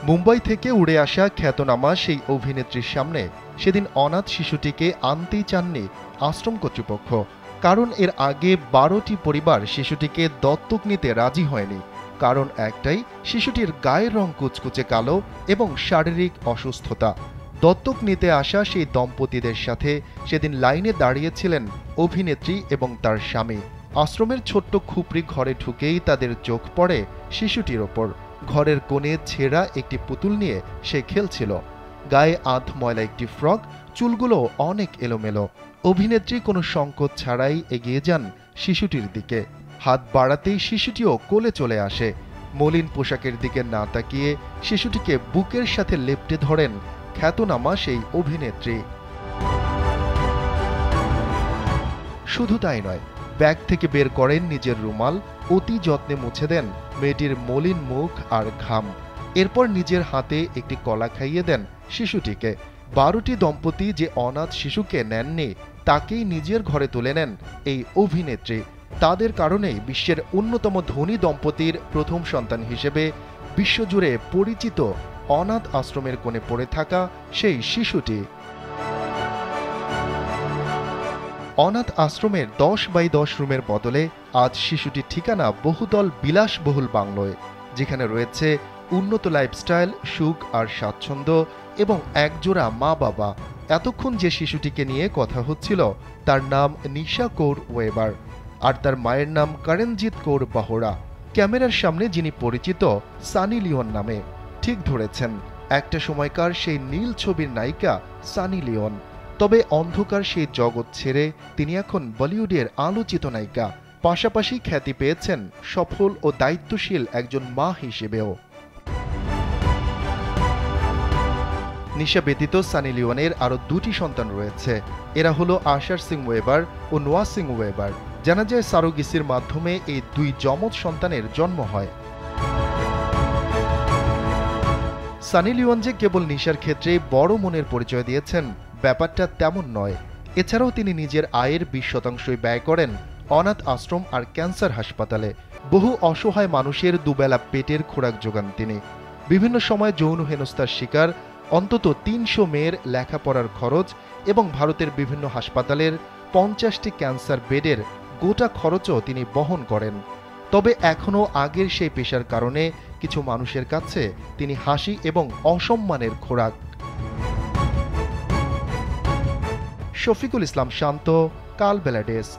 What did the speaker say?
মুম্বাই থেকে উড়ে আসা খ্যাতনামা সেই অভিনেত্রীর সামনে সেদিন অনাথ শিশুটিকে আনতেই চাননি আশ্রম কর্তৃপক্ষ। কারণ এর আগে ১২টি পরিবার শিশুটিকে দত্তক নিতে রাজি হয়নি। কারণ একটাই, শিশুটির গায়ের রং কুচকুচে কালো এবং শারীরিক অসুস্থতা। দত্তক নিতে আসা সেই দম্পতিদের সাথে সেদিন লাইনে দাঁড়িয়েছিলেন অভিনেত্রী এবং তার স্বামী। আশ্রমের ছোট্ট খুপড়ি ঘরে ঢুকেই তাদের চোখ পড়ে শিশুটির ওপর। ঘরের কোণে ছেঁড়া একটি পুতুল নিয়ে সে খেলছিল। গায়ে আধ ময়লা একটি ফ্রক, চুলগুলো অনেক এলোমেলো। অভিনেত্রী কোনো সংকোচ ছাড়াই এগিয়ে যান শিশুটির দিকে। হাত বাড়াতেই শিশুটিও কোলে চলে আসে। মলিন পোশাকের দিকে না তাকিয়ে শিশুটিকে বুকের সাথে লেপ্টে ধরেন খ্যাতনামা সেই অভিনেত্রী। শুধু তাই নয়, ব্যাগ থেকে বের করেন নিজের রুমাল, অতি যত্নে মুছে দেন মেয়েটির মলিন মুখ আর ঘাম। এরপর নিজের হাতে একটি কলা খাইয়ে দেন শিশুটিকে। ১২টি দম্পতি যে অনাথ শিশুকে নেননি, তাকেই নিজের ঘরে তুলে নেন এই অভিনেত্রী। তাদের কারণেই বিশ্বের অন্যতম ধনী দম্পতির প্রথম সন্তান হিসেবে বিশ্বজুড়ে পরিচিত অনাথ আশ্রমের কোণে পড়ে থাকা সেই শিশুটি। অনাথ আশ্রমের ১০x১০ রুমের বদলে আজ শিশুটির ঠিকানা বহুতল বিলাসবহুল বাংলোয়, যেখানে রয়েছে উন্নত লাইফস্টাইল, সুখ আর স্বাচ্ছন্দ্য এবং একজোড়া মা বাবা। এতক্ষণ যে শিশুটিকে নিয়ে কথা হচ্ছিল তার নাম নিশা কৌর ওয়েবার, আর তার মায়ের নাম করণজিৎ কৌর বাহরা। ক্যামেরার সামনে যিনি পরিচিত সানি লিওন নামে। ঠিক ধরেছেন, একটা সময়কার সেই নীল ছবির নায়িকা সানি লিওন। তবে অন্ধকার সেই জগৎ ছেড়ে তিনি এখন বলিউডের আলোচিত নায়িকা। পাশাপাশি খ্যাতি পেয়েছেন সফল ও দায়িত্বশীল একজন মা হিসেবেও। নিশা ব্যতীত সানি লিওনের আরও ২টি সন্তান রয়েছে। এরা হলো আশার সিং ওয়েবার ও নোয়া সিং ওয়েবার। জানা যায় সারোগেসির মাধ্যমে এই ২ যমজ সন্তানের জন্ম হয়। সানি লিওন যে কেবল নিশার ক্ষেত্রে বড় মনের পরিচয় দিয়েছেন, ব্যাপারটা তেমন নয়। এছাড়াও তিনি নিজের আয়ের ২০% ব্যয় করেন অনাথ আশ্রম আর ক্যান্সার হাসপাতালে। বহু অসহায় মানুষের দুবেলা পেটের খোরাক যোগান তিনি। বিভিন্ন সময় যৌন হেনস্থার শিকার অন্তত ৩০০ মেয়ের লেখাপড়ার খরচ এবং ভারতের বিভিন্ন হাসপাতালের ৫০টি ক্যান্সার বেডের গোটা খরচও তিনি বহন করেন। তবে এখনও আগের সেই পেশার কারণে কিছু মানুষের কাছে তিনি হাসি এবং অসম্মানের খোরাক। শফিকুল ইসলাম শান্ত, কালবেলা ডেস্ক।